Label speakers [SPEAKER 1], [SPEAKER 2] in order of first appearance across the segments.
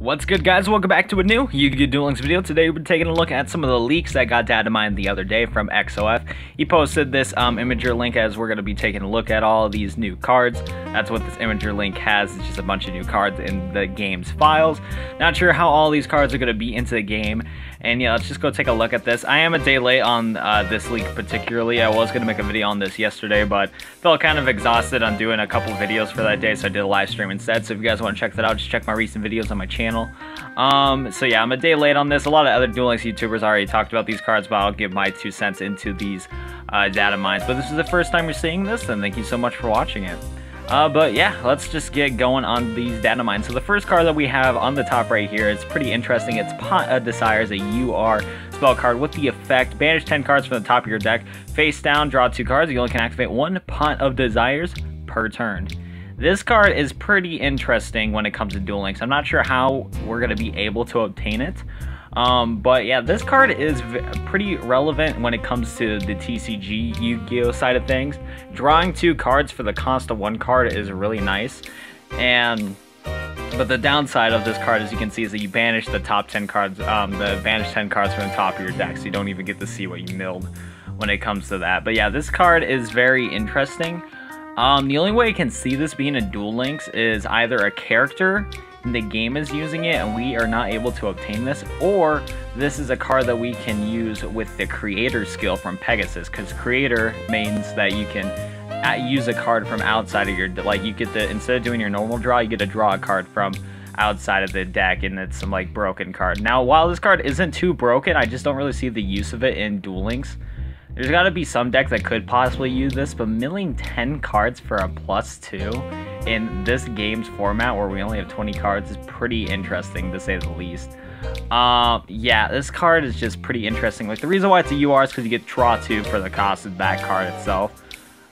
[SPEAKER 1] What's good, guys? Welcome back to a new Yu-Gi-Oh! Duel Links video. Today we're taking a look at some of the leaks that got datamined the other day from XOF. He posted this imager link as we're going to be taking a look at all of these new cards. That's what this imager link has. It's just a bunch of new cards in the game's files. Not sure how all these cards are going to be into the game. And yeah, let's just go take a look at this. I am a day late on this leak particularly. I was going to make a video on this yesterday, but felt kind of exhausted on doing a couple videos for that day, so I did a live stream instead. So if you guys want to check that out, just check my recent videos on my channel. So yeah, I'm a day late on this. A lot of other Duel Links YouTubers already talked about these cards, but I'll give my 2 cents into these data mines. But this is the first time you're seeing this, and thank you so much for watching it. But yeah, let's just get going on these data mines. So the first card that we have on the top right here is pretty interesting. It's Pot of Desires, a UR spell card with the effect: banish 10 cards from the top of your deck, face down, draw 2 cards. You only can activate 1 Pot of Desires per turn. This card is pretty interesting when it comes to Duel Links. I'm not sure how we're going to be able to obtain it. But yeah, this card is pretty relevant when it comes to the TCG Yu-Gi-Oh! Side of things. Drawing 2 cards for the cost of 1 card is really nice. But the downside of this card, as you can see, is that you banish the top 10 cards, banish 10 cards from the top of your deck, so you don't even get to see what you milled when it comes to that. But yeah, this card is very interesting. The only way I can see this being a Duel Links is either a character in the game is using it and we are not able to obtain this, or this is a card that we can use with the creator skill from Pegasus, because creator means that you can use a card from outside of your, like, you get to, instead of doing your normal draw, you get to draw a card from outside of the deck, and it's some like broken card. Now, while this card isn't too broken, I just don't really see the use of it in Duel Links. There's got to be some deck that could possibly use this, but milling 10 cards for a +2 in this game's format where we only have 20 cards is pretty interesting, to say the least. Yeah, this card is just pretty interesting. Like, the reason why it's a UR is because you get draw 2 for the cost of that card itself.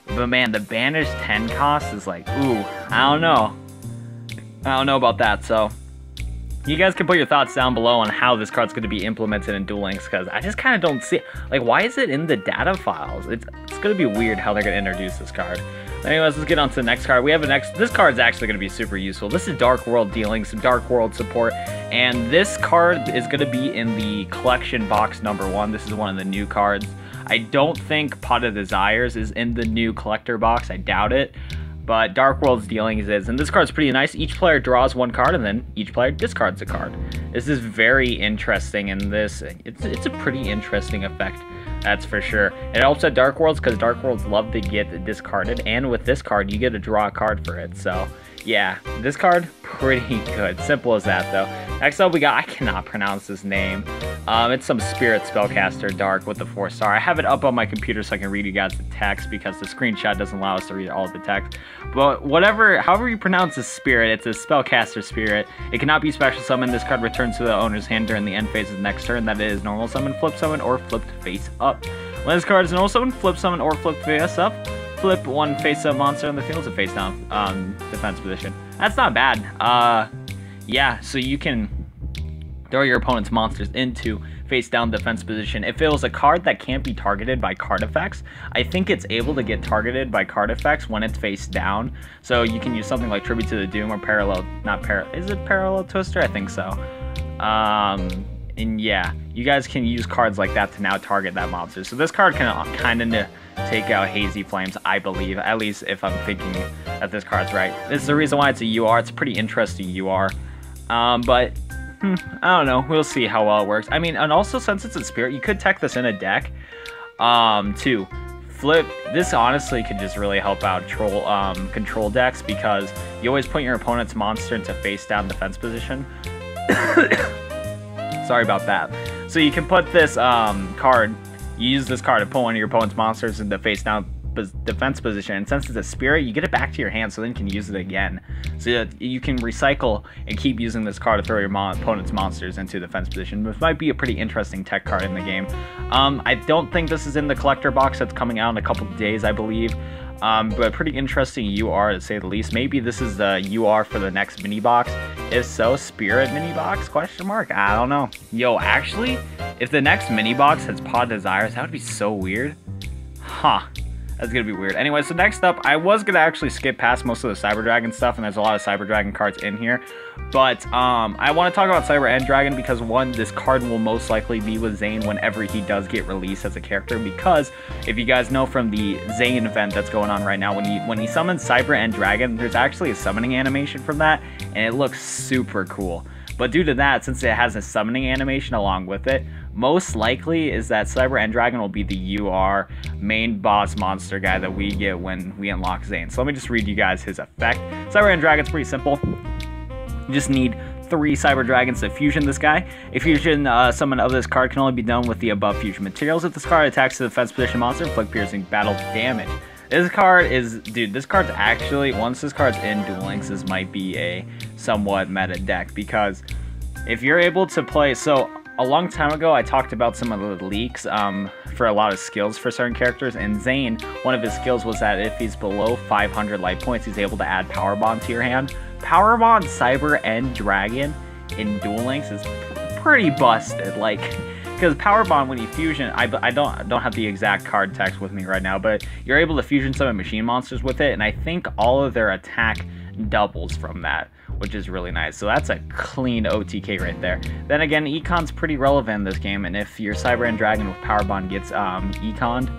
[SPEAKER 1] But man, the banish 10 cost is like, ooh, I don't know. I don't know about that, so you guys can put your thoughts down below on how this card's going to be implemented in Duel Links, because I just kind of don't see it. Like, why is it in the data files? It's going to be weird how they're going to introduce this card. Anyways, let's get on to the next card. We have this card's actually going to be super useful. This is Dark World dealing some Dark World support, and this card is going to be in the collection box #1. This is one of the new cards. I don't think Pot of Desires is in the new collector box. I doubt it. But Dark World's dealings is, and this card's pretty nice. Each player draws 1 card, and then each player discards a card. This is very interesting, and it's a pretty interesting effect, that's for sure. It helps at Dark Worlds, because Dark Worlds love to get discarded, and with this card, you get to draw a card for it. So yeah, this card, pretty good. Simple as that, though. Next up, we got, I cannot pronounce this name. It's some Spirit Spellcaster Dark with the 4-star. I have it up on my computer so I can read you guys the text, because the screenshot doesn't allow us to read all of the text. But however you pronounce this Spirit, it's a Spellcaster Spirit. It cannot be special summoned. This card returns to the owner's hand during the end phase of the next turn. That is normal summon, flip summon, or flipped face up. When this card is normal summon, flip summon, or flipped face up, flip 1 face-up monster in the field to face-down defense position. That's not bad. Yeah, so you can throw your opponent's monsters into face-down defense position. If it was a card that can't be targeted by card effects, I think it's able to get targeted by card effects when it's face down. So you can use something like Tribute to the Doom or is it Parallel Twister? I think so. And yeah, you guys can use cards like that to now target that monster. So this card can kind of take out Hazy Flames, I believe, at least if I'm thinking that this card's right. This is the reason why it's a UR. It's a pretty interesting UR. But I don't know. We'll see how well it works. I mean, and also, since it's a Spirit, you could tech this in a deck to flip. This honestly could just really help out control decks, because you always put your opponent's monster into face-down defense position. Sorry about that. So you can put this card, you use this card to put one of your opponent's monsters into face-down defense position, and since it's a Spirit, you get it back to your hand, so then you can use it again. So that you can recycle and keep using this card to throw your opponent's monsters into defense position, which might be a pretty interesting tech card in the game. I don't think this is in the collector box that's coming out in a couple of days, I believe. But pretty interesting UR, to say the least. Maybe this is the UR for the next mini box. If so, Spirit mini box? Question mark? I don't know. Yo, actually, if the next mini box has Pot Desires, that would be so weird. Huh. That's gonna be weird. Anyway, so next up, I was gonna actually skip past most of the Cyber Dragon stuff, and there's a lot of Cyber Dragon cards in here. But I want to talk about Cyber End Dragon because one, this card will most likely be with Zane whenever he does get released as a character. Because if you guys know from the Zane event that's going on right now, when he summons Cyber End Dragon, there's actually a summoning animation from that, and it looks super cool. But due to that, since it has a summoning animation along with it, most likely is that Cyber End Dragon will be the UR main boss monster guy that we get when we unlock Zane. So let me just read you guys his effect. Cyber End Dragon's pretty simple. You just need 3 Cyber Dragons to fusion this guy. A fusion summon of this card can only be done with the above fusion materials. If this card attacks the defense position monster, inflict piercing battle damage. This card is, dude, this card's actually, once this card's in Duel Links, this might be a somewhat meta deck, because if you're able to play, so a long time ago I talked about some of the leaks for a lot of skills for certain characters, and Zane, one of his skills was that if he's below 500 life points, he's able to add Power Bond to your hand. Power Bond Cyber End Dragon in Duel Links is pretty busted, like, because Power Bond, when you fusion, I don't have the exact card text with me right now, but you're able to fusion summon machine monsters with it, and I think all of their attack doubles from that, which is really nice. So that's a clean OTK right there. Then again, Econ's pretty relevant in this game, and if your Cyber End Dragon with Power Bond gets Econ'd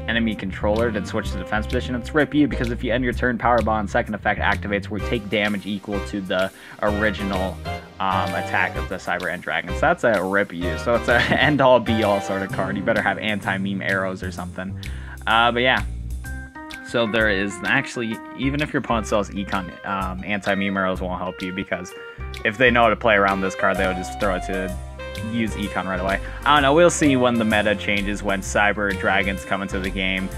[SPEAKER 1] enemy controller, then switch to defense position, it's rip you, because if you end your turn, Power Bond second effect activates where you take damage equal to the original attack of the Cyber End Dragon. So that's a rip you. So it's a end all be all sort of card. You better have anti-meme arrows or something. But yeah. So there is actually, even if your opponent sells Econ, anti-meme arrows won't help you, because if they know how to play around this card, they'll just throw it to use Econ right away. I don't know, we'll see when the meta changes, when Cyber Dragons come into the game.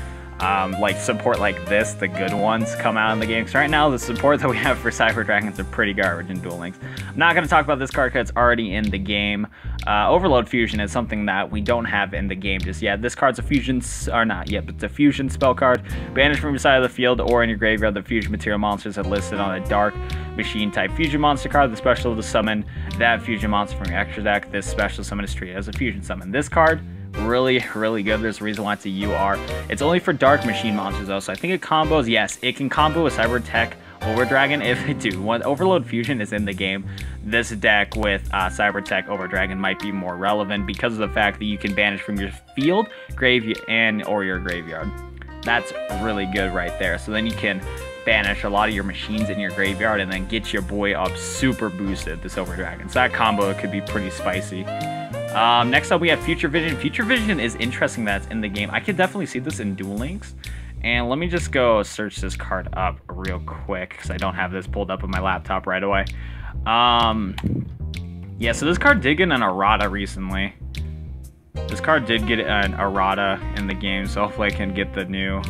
[SPEAKER 1] Like support like this, the good ones, come out in the game. Because right now, the support that we have for Cyber Dragons are pretty garbage in Duel Links. I'm not going to talk about this card because it's already in the game. Overload Fusion is something that we don't have in the game just yet. This card's a fusion, or not yet, but it's a fusion spell card. Banish from your side of the field or in your graveyard the fusion material monsters are listed on a dark machine type fusion monster card. The special to summon that fusion monster from your extra deck. This special summon is treated as a fusion summon. This card, really good. There's a reason why it's a UR. It's only for dark machine monsters though, so I think it combos. Yes, it can combo with Cyber Tech Over Dragon if it do. When Overload Fusion is in the game, this deck with Cyber Tech Over Dragon might be more relevant because of the fact that you can banish from your field, graveyard, or your graveyard. That's really good right there. So then you can banish a lot of your machines in your graveyard and then get your boy up super boosted, this Over Dragon. So that combo could be pretty spicy. Next up we have Future Vision. Future Vision is interesting that it's in the game. I could definitely see this in Duel Links. And let me just go search this card up real quick because I don't have this pulled up on my laptop right away. Yeah, so this card did get an errata recently. This card did get an errata in the game, so hopefully I can get the new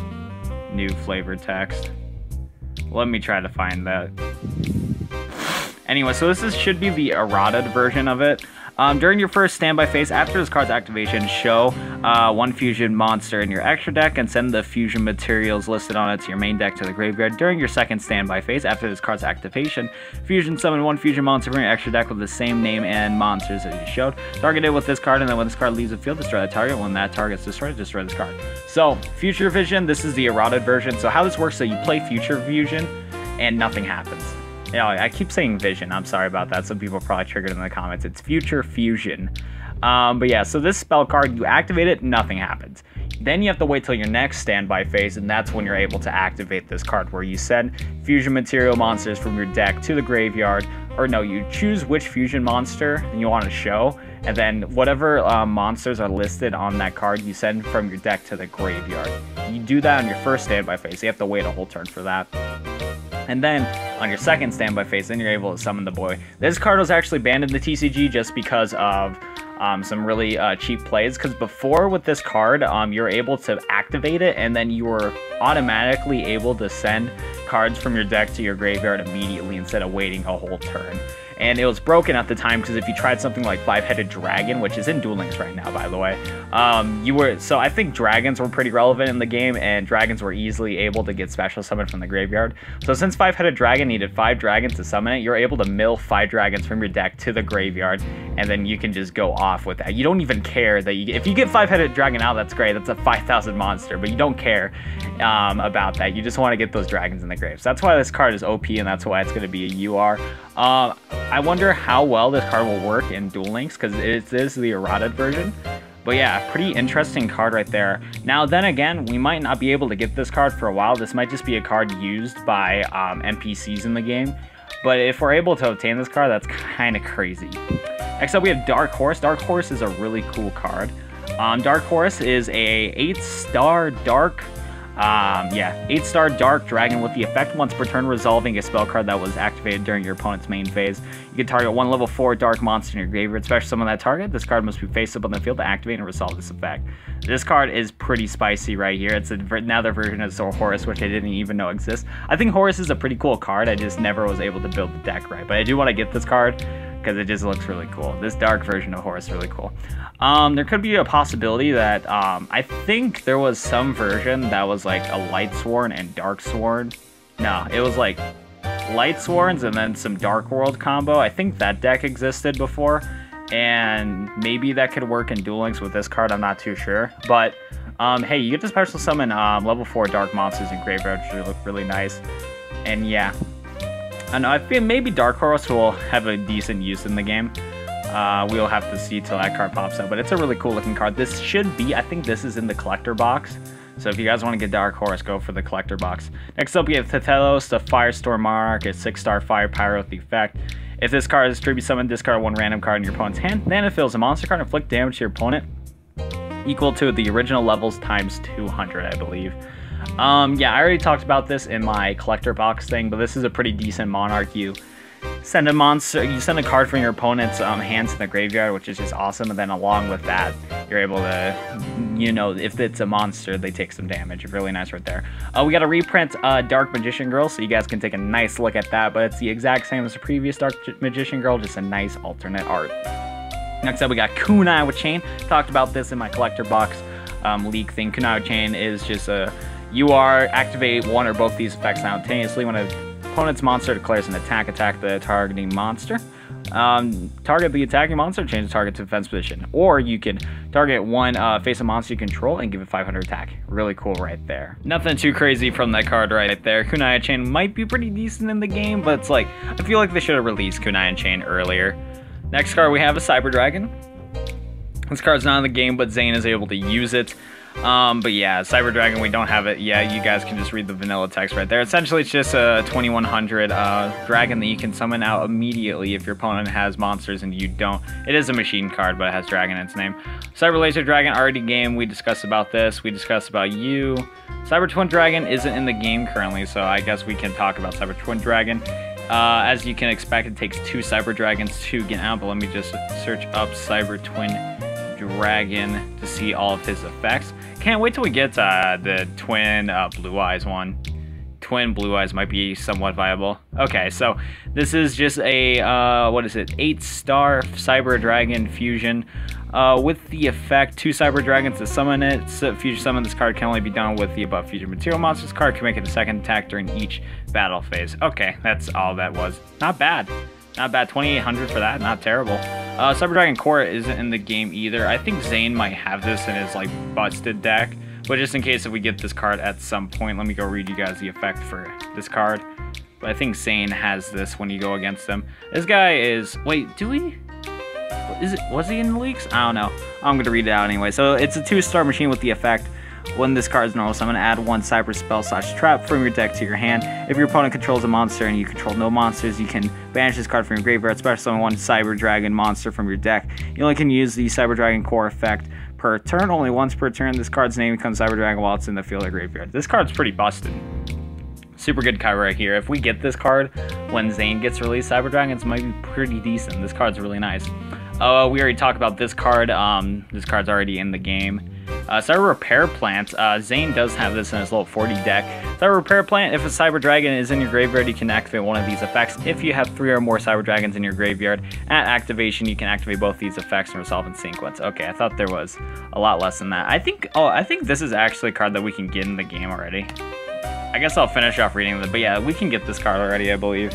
[SPEAKER 1] flavored text. Let me try to find that. Anyway, so this should be the errata version of it. During your first standby phase, after this card's activation, show one fusion monster in your extra deck and send the fusion materials listed on it to your main deck to the graveyard. During your second standby phase, after this card's activation, fusion summon one fusion monster from your extra deck with the same name and monsters as you showed. Target it with this card, and then when this card leaves the field, destroy the target. When that target's destroyed, destroy this card. So, Future Vision, this is the errata version. So how this works, so you play Future Vision, and nothing happens. You know, I keep saying Vision. I'm sorry about that. Some people probably triggered in the comments. It's Future Fusion. But yeah, so this spell card, you activate it, nothing happens. Then you have to wait till your next standby phase, and that's when you're able to activate this card, where you send fusion material monsters from your deck to the graveyard. Or no, you choose which fusion monster you want to show, and then whatever monsters are listed on that card, you send from your deck to the graveyard. You do that on your first standby phase. So you have to wait a whole turn for that. And then on your second standby phase, then you're able to summon the boy. This card was actually banned in the TCG just because of some really cheap plays. Because before with this card, you're able to activate it, and then you were automatically able to send cards from your deck to your graveyard immediately instead of waiting a whole turn. And it was broken at the time because if you tried something like Five-Headed Dragon, which is in Duel Links right now, by the way, so I think dragons were pretty relevant in the game, and dragons were easily able to get special summoned from the graveyard. So since Five-Headed Dragon needed 5 dragons to summon it, you're able to mill 5 dragons from your deck to the graveyard, and then you can just go off with that. You don't even care that if you get 5-headed dragon out, that's great. That's a 5,000 monster, but you don't care about that. You just want to get those dragons in the grave. So that's why this card is OP, and that's why it's going to be a UR. I wonder how well this card will work in Duel Links, because it is the eroded version. But yeah, pretty interesting card right there. Now, then again, we might not be able to get this card for a while. This might just be a card used by NPCs in the game. But if we're able to obtain this card, that's kind of crazy. Next up, we have Dark Horse. Dark Horse is a really cool card. Dark Horse is a 8-star dark, 8-star dark dragon with the effect once per turn resolving a spell card that was activated during your opponent's main phase. You can target one level 4 dark monster in your graveyard, special summon that target. This card must be face up on the field to activate and resolve this effect. This card is pretty spicy right here. It's another version of Horus, which I didn't even know exists. I think Horus is a pretty cool card. I just never was able to build the deck right, but I do want to get this card because it just looks really cool. This dark version of Horus is really cool. There could be a possibility that I think there was some version that was like a Light Sworn and Dark Sworn. No, it was like Light Sworns and then some Dark World combo. I think that deck existed before, and maybe that could work in Duel Links with this card. I'm not too sure, but hey, you get to special summon level 4 dark monsters in graveyard, which look really nice. And yeah, I know I feel maybe Dark Horse will have a decent use in the game. We'll have to see till that card pops out, but it's a really cool looking card. This should be, I think this is in the collector box. So if you guys want to get Dark Horse, go for the collector box. Next up, we have Tetelos, the Firestorm Monarch, a 6-star fire pyro with the effect. If this card is tribute summoned, discard one random card in your opponent's hand. Then it fills a monster card and inflict damage to your opponent equal to the original levels times 200, I believe. Yeah, I already talked about this in my collector box thing, but this is a pretty decent monarch. You send a monster, you send a card from your opponent's hands in the graveyard, which is just awesome, and then along with that, you're able to, you know, if it's a monster, they take some damage. Really nice right there. We got a reprint Dark Magician Girl, so you guys can take a nice look at that, but it's the exact same as the previous Dark Magician Girl, just a nice alternate art. Next up, we got Kunai with Chain. Talked about this in my collector box leak thing. Kunai with Chain is just a activate one or both these effects simultaneously when an opponent's monster declares an attack the targeting monster. Target the attacking monster, change the target to defense position. Or you can target one face a monster you control and give it 500 attack. Really cool right there. Nothing too crazy from that card right there. Kunai Chain might be pretty decent in the game, but it's like, I feel like they should have released Kunai Chain earlier. Next card we have a Cyber Dragon. This card's not in the game, but Zane is able to use it. But yeah, Cyber Dragon, we don't have it. Yeah, you guys can just read the vanilla text right there. Essentially, it's just a 2100 dragon that you can summon out immediately if your opponent has monsters and you don't. It is a machine card, but it has dragon in its name. Cyber Laser Dragon, already game. We discussed about this. We discussed about you. Cyber Twin Dragon isn't in the game currently, so I guess we can talk about Cyber Twin Dragon. As you can expect, it takes 2 Cyber Dragons to get out, but let me just search up Cyber Twin Dragon to see all of his effects. Can't wait till we get the twin Blue Eyes one. Twin Blue Eyes might be somewhat viable. Okay, so this is just a, what is it, 8-star Cyber Dragon fusion. With the effect, 2 Cyber Dragons to summon it. So fusion summon this card can only be done with the above fusion material monsters. Card can make it a second attack during each battle phase. Okay, that's all that was. Not bad. Not bad. 2800 for that. Not terrible. Cyber Dragon Core isn't in the game either. I think Zane might have this in his like busted deck. But just in case if we get this card at some point, let me go read you guys the effect for this card. But I think Zane has this when you go against him. This guy is... Wait, do we... Was he in the leaks? I don't know. I'm going to read it out anyway. So it's a 2-star machine with the effect. When this card is normal summon, add 1 cyber spell / trap from your deck to your hand. If your opponent controls a monster and you control no monsters, you can banish this card from your graveyard, special summon 1 Cyber Dragon monster from your deck. You only can use the Cyber Dragon Core effect per turn, only once per turn. This card's name becomes Cyber Dragon while it's in the field or graveyard. This card's pretty busted. Super good card right here. If we get this card when Zane gets released, Cyber Dragons might be pretty decent. This card's really nice. We already talked about this card. This card's already in the game. Cyber Repair Plant. Zane does have this in his level 40 deck. Cyber Repair Plant, if a Cyber Dragon is in your graveyard, you can activate one of these effects. If you have 3 or more Cyber Dragons in your graveyard, at activation, you can activate both these effects and resolve in sequence. Okay, I thought there was a lot less than that. I think this is actually a card that we can get in the game already. I guess I'll finish off reading it, but yeah, we can get this card already, I believe.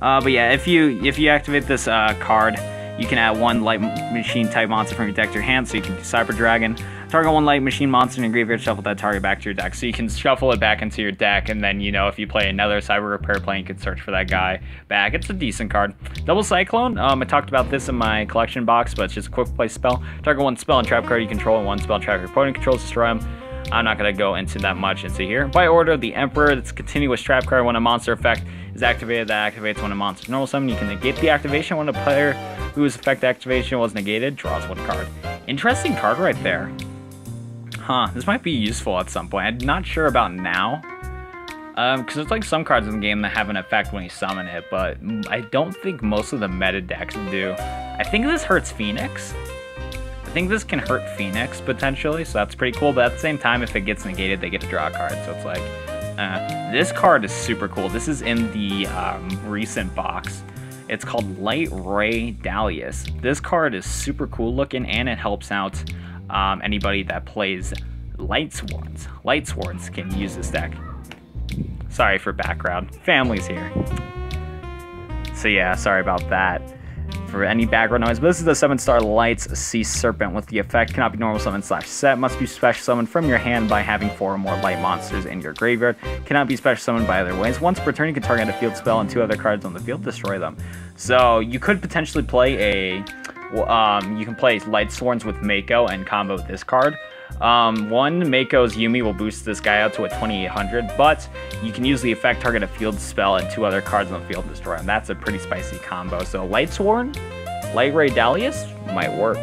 [SPEAKER 1] But yeah, if you activate this card, you can add 1 light machine type monster from your deck to your hand, so you can do Cyber Dragon. Target 1 light machine monster in your graveyard, shuffle that target back to your deck. So you can shuffle it back into your deck, and then, you know, if you play another Cyber Repair plane, you can search for that guy back. It's a decent card. Double Cyclone, I talked about this in my collection box, but it's just a quick play spell. Target 1 spell and trap card you control, and 1 spell and trap your opponent controls, destroy them. I'm not going to go into that much into here. By order, the Emperor, it's a continuous trap card. When a monster effect is activated, that activates when a monster's normal summon. You can negate the activation when a player whose effect activation was negated draws 1 card. Interesting card right there. Huh, this might be useful at some point. I'm not sure about now. Because there's like some cards in the game that have an effect when you summon it, but I don't think most of the meta decks do. I think this hurts Phoenix. I think this can hurt Phoenix, potentially, so that's pretty cool, but at the same time, if it gets negated, they get to draw a card, so it's like, this card is super cool. This is in the recent box. It's called LIGHTRAY DALDALUS. This card is super cool looking, and it helps out anybody that plays Lightsworns. Lightsworns can use this deck. Sorry for background. Family's here. So yeah, sorry about that. For any background noise, but this is the 7-star Lights Sea Serpent with the effect cannot be normal summon / set, must be special summoned from your hand by having 4 or more light monsters in your graveyard, cannot be special summoned by other ways. Once per turn, you can target a field spell and 2 other cards on the field, destroy them. So you could potentially play a, you can play Light Sworns with Mako and combo this card. One, Mako's Yumi will boost this guy out to a 2800, but you can use the effect, target a field spell, and 2 other cards on the field, destroy them. That's a pretty spicy combo. So Lightsworn, LIGHTRAY DALDALUS might work.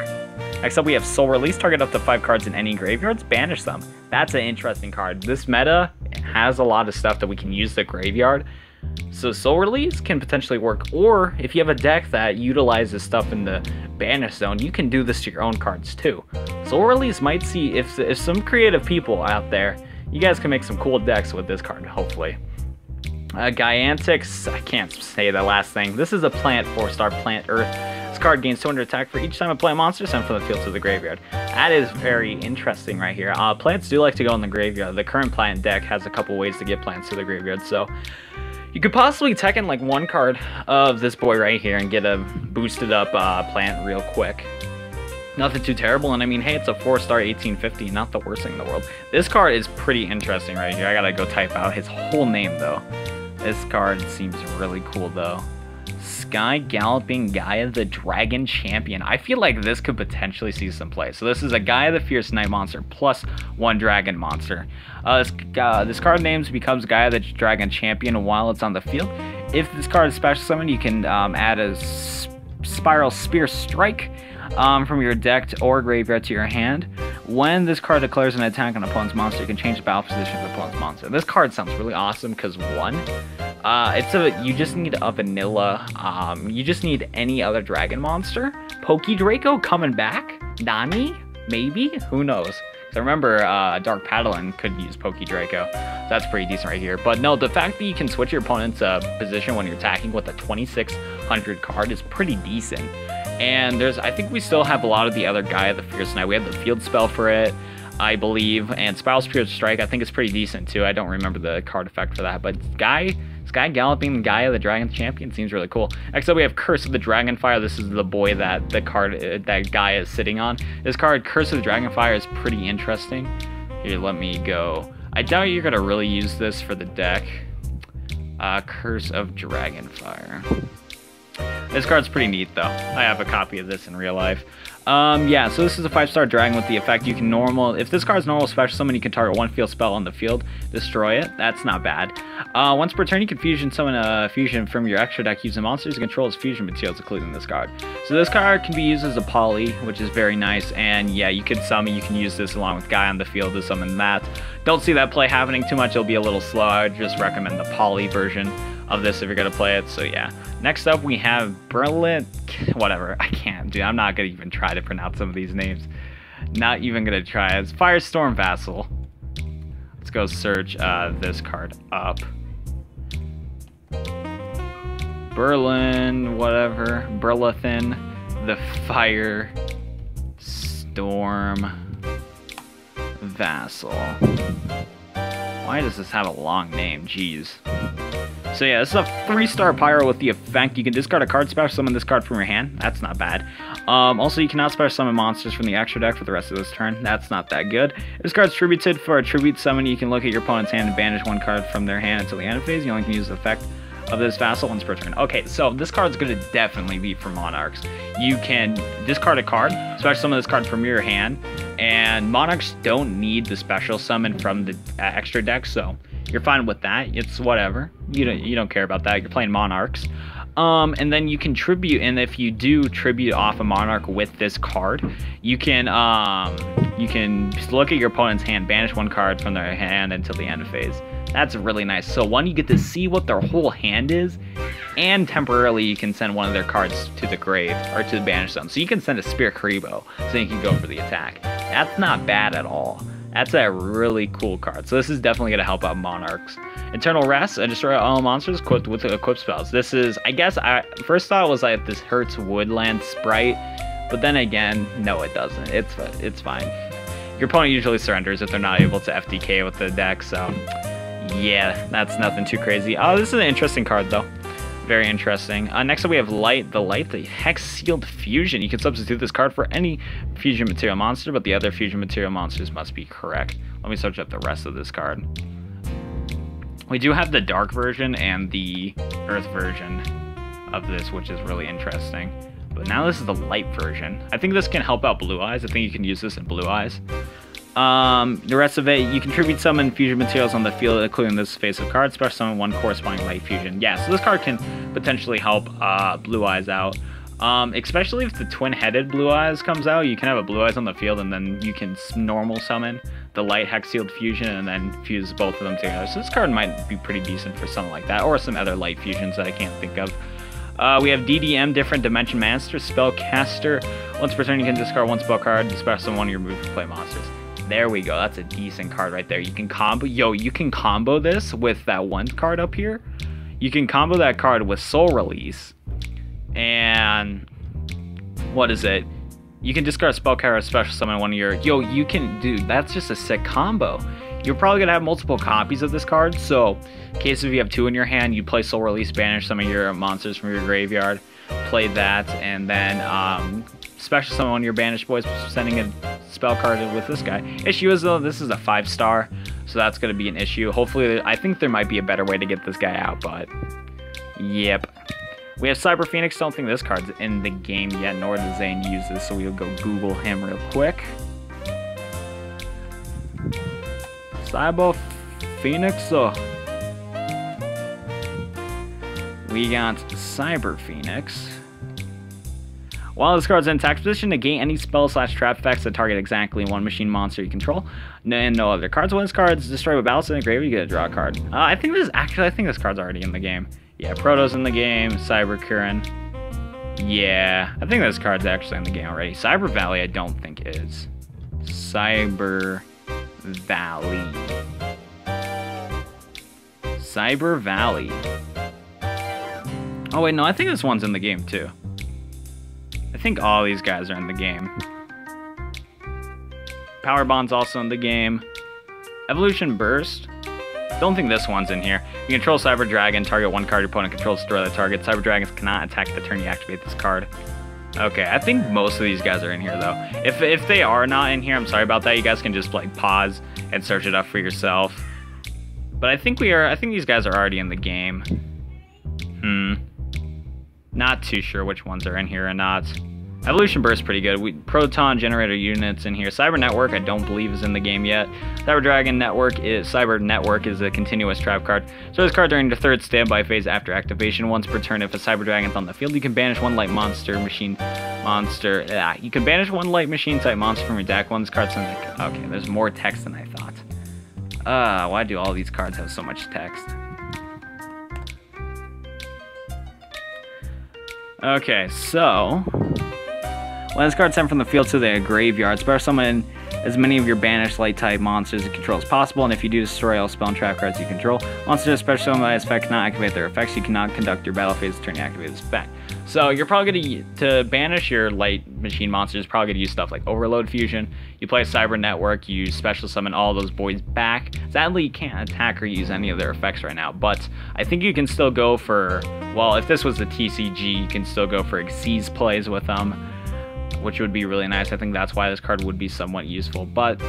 [SPEAKER 1] Next up, we have Soul Release. Target up to 5 cards in any graveyards, banish them. That's an interesting card. This meta has a lot of stuff that we can use the graveyard. So Soul Release can potentially work, or if you have a deck that utilizes stuff in the banish zone, you can do this to your own cards too. Soul Release might see if some creative people out there, you guys can make some cool decks with this card, hopefully. Giantix, I can't say the last thing. This is a plant, 4-star plant earth. This card gains 200 attack for each time a plant monster sent from the field to the graveyard. That is very interesting right here. Plants do like to go in the graveyard. The current plant deck has a couple ways to get plants to the graveyard, so you could possibly tech in like 1 card of this boy right here and get a boosted up plant real quick. Nothing too terrible, and I mean, hey, it's a 4-star 1850, not the worst thing in the world. This card is pretty interesting right here. I gotta go type out his whole name though. This card seems really cool though. Sky Galloping Gaia the Dragon Champion. I feel like this could potentially see some play. So this is a Gaia the Fierce Night Monster plus 1 Dragon Monster. This card names becomes Gaia the Dragon Champion while it's on the field. If this card is special summoned, you can add a Spiral Spear Strike from your deck or graveyard to your hand. When this card declares an attack on an opponent's monster, you can change the battle position of the opponent's monster. This card sounds really awesome because 1, you just need a vanilla, you just need any other dragon monster. Pokedraco coming back? Nani? Maybe? Who knows? So remember, Dark Paladin could use Pokedraco. So that's pretty decent right here. But no, the fact that you can switch your opponent's position when you're attacking with a 2600 card is pretty decent. And I think we still have a lot of the other Gaia the Fierce Knight. We have the field spell for it, I believe, and Spiral Spear Strike I think is pretty decent too. I don't remember the card effect for that, but Sky Galloping Gaia the Dragon Champion seems really cool. Next up we have Curse of the Dragonfire. This is the boy that that Gaia is sitting on. This card, Curse of the Dragonfire, is pretty interesting. Here, let me go. I doubt you're gonna really use this for the deck. Curse of Dragonfire. This card's pretty neat though. I have a copy of this in real life. Yeah, so this is a 5-star dragon with the effect you can if this card's normal special summon, you can target 1 field spell on the field, destroy it. That's not bad. Once per turn, you can fusion summon a fusion from your extra deck using monsters and control as fusion materials, including this card. So this card can be used as a poly, which is very nice, and yeah, you can use this along with Guy on the field to summon that. Don't see that play happening too much, it'll be a little slow. I would just recommend the poly version of this if you're gonna play it. So yeah, next up we have whatever, I can't, dude, I'm not gonna even try to pronounce some of these names. Not even gonna try. It's Firestorm Vassal. Let's go search this card up. Burlethin the Fire Storm Vassal. Why does this have a long name? Jeez. So yeah, this is a 3-star pyro with the effect. You can discard a card, special summon this card from your hand. That's not bad. Also, you cannot special summon monsters from the extra deck for the rest of this turn. That's not that good. If this card's tributed for a tribute summon, you can look at your opponent's hand and banish 1 card from their hand until the end of phase. You only can use the effect of this vassal once per turn. Okay, so this card's going to definitely be for Monarchs. You can discard a card, special summon this card from your hand, and Monarchs don't need the special summon from the extra deck, so you're fine with that. It's whatever. You don't care about that. You're playing Monarchs. And then you can tribute, and if you do tribute off a Monarch with this card, you can look at your opponent's hand, banish 1 card from their hand until the end of phase. That's really nice. So one, you get to see what their whole hand is, and temporarily you can send one of their cards to the grave or to the banish zone. So you can send a Spirit Karibo, so you can go for the attack. That's not bad at all. That's a really cool card. So this is definitely going to help out Monarchs. Eternal Rest, destroy all monsters equipped with equipped spells. This is, I guess, first thought was like this hurts Woodland Sprite, but then again, no, it doesn't. It's fine. Your opponent usually surrenders if they're not able to FDK with the deck, so yeah, that's nothing too crazy. Oh, this is an interesting card though. Very interesting. Next up we have the Hex Sealed Fusion. You can substitute this card for any fusion material monster, but the other fusion material monsters must be correct. Let me search up the rest of this card. We do have the dark version and the earth version of this, which is really interesting. But now this is the light version. I think this can help out Blue Eyes. I think you can use this in Blue Eyes. The rest of it, you contribute summon fusion materials on the field, including this face of cards, special summon 1 corresponding light fusion. Yeah, so this card can potentially help Blue Eyes out. Especially if the twin-headed Blue Eyes comes out, you can have a Blue Eyes on the field, and then you can normal summon the light Hex Sealed Fusion, and then fuse both of them together. So this card might be pretty decent for something like that, or some other light fusions that I can't think of. We have DDM, Different Dimension Master, Spellcaster. Once per turn, you can discard 1 spell card, special summon 1 of your move to play monsters. There we go. That's a decent card right there. You can combo, you can combo this with that 1 card up here. You can combo that card with Soul Release. And what is it? You can discard a spell card or special summon 1 of your... you can... Dude, that's just a sick combo. You're probably going to have multiple copies of this card. So, in case if you have 2 in your hand, you play Soul Release, banish some of your monsters from your graveyard. Play that, and then special summon 1 of your banished boys, sending a spell card with this guy. Issue is though, this is a 5-star, so that's going to be an issue. Hopefully, I think there might be a better way to get this guy out, but yep. We have Cyber Phoenix. Don't think this card's in the game yet, nor does Zane use this, so we'll go Google him real quick. Cyber Phoenix. We got Cyber Phoenix. While this card's in attack position, negate any spell/trap effects that target exactly 1 machine monster you control, and no other cards. When this card's destroyed with battles in the graveyard, you get to draw a card. I think this card's already in the game. Yeah, Proto's in the game. Cyber Curran. Yeah, I think this card's actually in the game already. Cyber Valley, I don't think is. Cyber Valley. Cyber Valley. Oh wait, no, I think this one's in the game too. I think all these guys are in the game. Power Bond's also in the game. Evolution Burst. Don't think this one's in here. You control Cyber Dragon, target 1 card your opponent controls, destroy the target. Cyber Dragons cannot attack the turn you activate this card. Okay, I think most of these guys are in here though. If they are not in here, I'm sorry about that. You guys can just like pause and search it up for yourself. But I think these guys are already in the game. Not too sure which ones are in here or not. Evolution Burst pretty good. Proton Generator units in here. Cyber Network I don't believe is in the game yet. Cyber Network is a continuous trap card. So this card during the 3rd standby phase after activation. Once per turn, if a Cyber Dragon's on the field, you can banish 1 light monster. You can banish 1 light machine type monster from your deck. Once card's in the... Okay, there's more text than I thought. Why do all these cards have so much text? Okay, so When this card is sent from the field to the graveyard, special summon as many of your banished light type monsters you control as possible, and if you do, destroy all spell and trap cards you control. Monsters special summon by this effect cannot activate their effects. You cannot conduct your battle phase turn you activate this effect. So you're probably going to banish your light machine monsters, probably going to use stuff like Overload Fusion. You play Cyber Network, you special summon all those boys back. Sadly, you can't attack or use any of their effects right now, but I think you can still go for, well, if this was the TCG, you can still go for Xyz plays with them, which would be really nice. I think that's why this card would be somewhat useful, but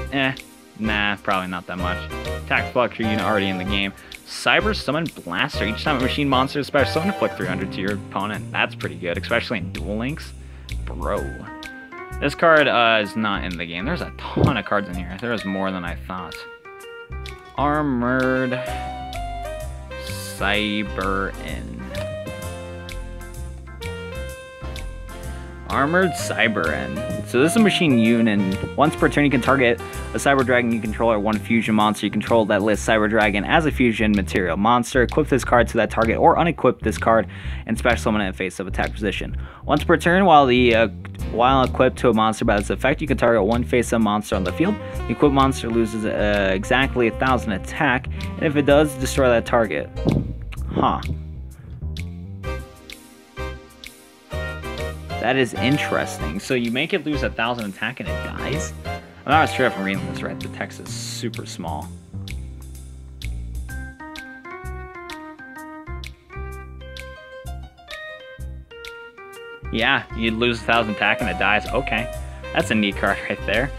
[SPEAKER 1] nah, probably not that much. Attack Fluxer unit already in the game. Cyber Summon Blaster. Each time a machine monster is special summon, inflict 300 to your opponent. That's pretty good, especially in Duel Links. Bro. This card is not in the game. There's a ton of cards in here. There's more than I thought. Armored Cyberin. Armored Cyberin. So this is a machine unit, and once per turn you can target a Cyber Dragon you control or one fusion monster you control that lists Cyber Dragon as a fusion material monster. Equip this card to that target or unequip this card and special summon it in face of attack position. Once per turn, while equipped to a monster by this effect, you can target one face-up monster on the field. The equipped monster loses exactly 1,000 attack, and if it does, destroy that target. Huh. That is interesting. So you make it lose 1,000 attack and it dies? I'm not sure if I'm reading this right. The text is super small. Yeah, you lose 1,000 attack and it dies. Okay, that's a neat card right there.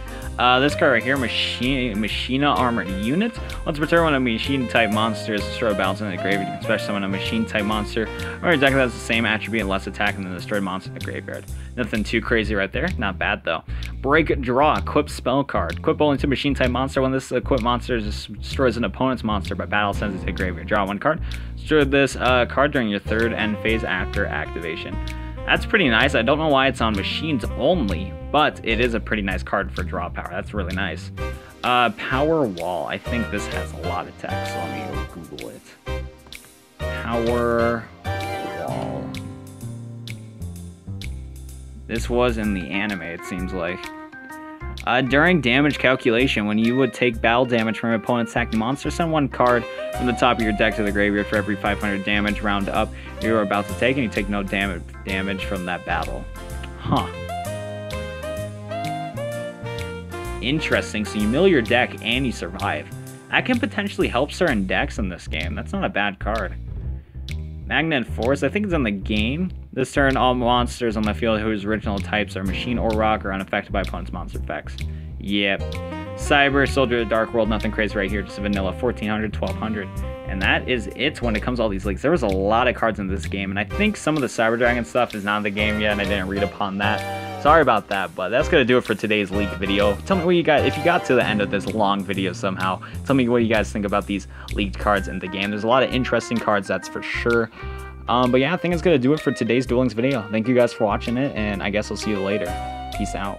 [SPEAKER 1] This card right here, Machina Armored Unit. Once per turn, when a machine-type monster is destroyed, balanced in the graveyard, you can special summon a machine-type monster, or exactly has the same attribute and less attack than the destroyed monster in the graveyard. Nothing too crazy right there. Not bad, though. Break Draw. Equip Spell Card. Equip only to machine-type monster. When this equipped monster destroys an opponent's monster by battle, sends it to the graveyard. Draw one card. Destroy this card during your third end phase after activation. That's pretty nice. I don't know why it's on machines only, but it is a pretty nice card for draw power. That's really nice. Power Wall. I think this has a lot of text, so let me go Google it. Power Wall. This was in the anime, it seems like. During damage calculation, when you would take battle damage from an opponent's attacking monster, send one card from the top of your deck to the graveyard for every 500 damage round up you're about to take, and you take no damage from that battle. Huh. Interesting. So you mill your deck and you survive. That can potentially help certain decks in this game. That's not a bad card. Magnet Force, I think it's in the game. This turn, all monsters on the field whose original types are machine or rock are unaffected by opponent's monster effects. Yep. Cyber, Soldier of the Dark World, nothing crazy right here, just a vanilla 1400, 1200. And that is it when it comes to all these leaks. There was a lot of cards in this game, and I think some of the Cyber Dragon stuff is not in the game yet, and I didn't read upon that. Sorry about that, but that's going to do it for today's leak video. Tell me what you guys, if you got to the end of this long video somehow, tell me what you guys think about these leaked cards in the game. There's a lot of interesting cards, that's for sure. But yeah, I think it's going to do it for today's Duel Links video. Thank you guys for watching it, and I guess I'll see you later. Peace out.